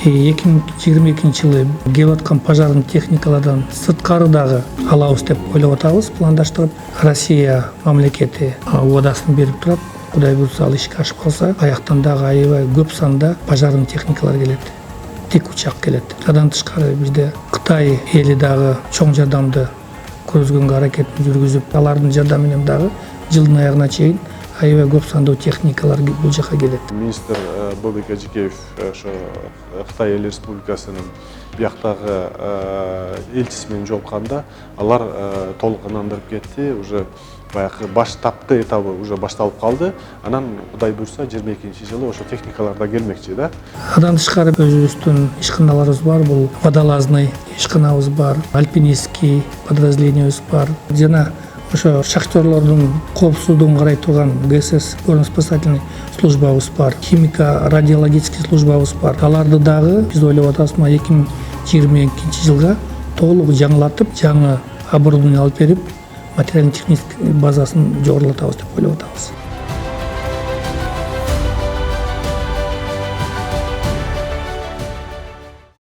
2022 жылы келип аткан пожарный техникалардан сырткары дагы алабыз деп ойлоп атабыз, пландаштырып. Россия мамлекети убадасын берип турат. Кудай буйрса ал ишке ашып калса, аяктан дагы аябай көп санда пожарный техникалар келет. Тик учак келет. Адан тышкары бизде Кытай эли дагы чоң жардамды көргөнгө аракетин жүргүзүп, алардын жардамы менен дагы жылдын аягына чейин аябай көп сандуу техникалар бул жака келет. Министр Б.Ажикеев ошо Кытай Эл Республикасынын бияктагы элчиси менен жолукканда алар толук ынандырып кетти. Уже баягы баштапкы этабы уже башталып калды. Анан Кудай буйрса 22 жылы ошо техникалар да келмекчи да. Адан тышкары өзүбүздүн ишканаларыбыз бар. Бул водолазный ишканабыз бар, альпинистский подразделениябыз бар. Жана ошо шахтерлордун коопсуздугун карай турган ГСС горно-спасательный службабыз бар, химико-радиологический службабыз бар. Аларды дагы биз ойлоп атабыз, 2022 жылга толук жаңылатып, жаңы оборудование алып берип, материально-технический базасын жогорулатабыз деп ойлоп атабыз.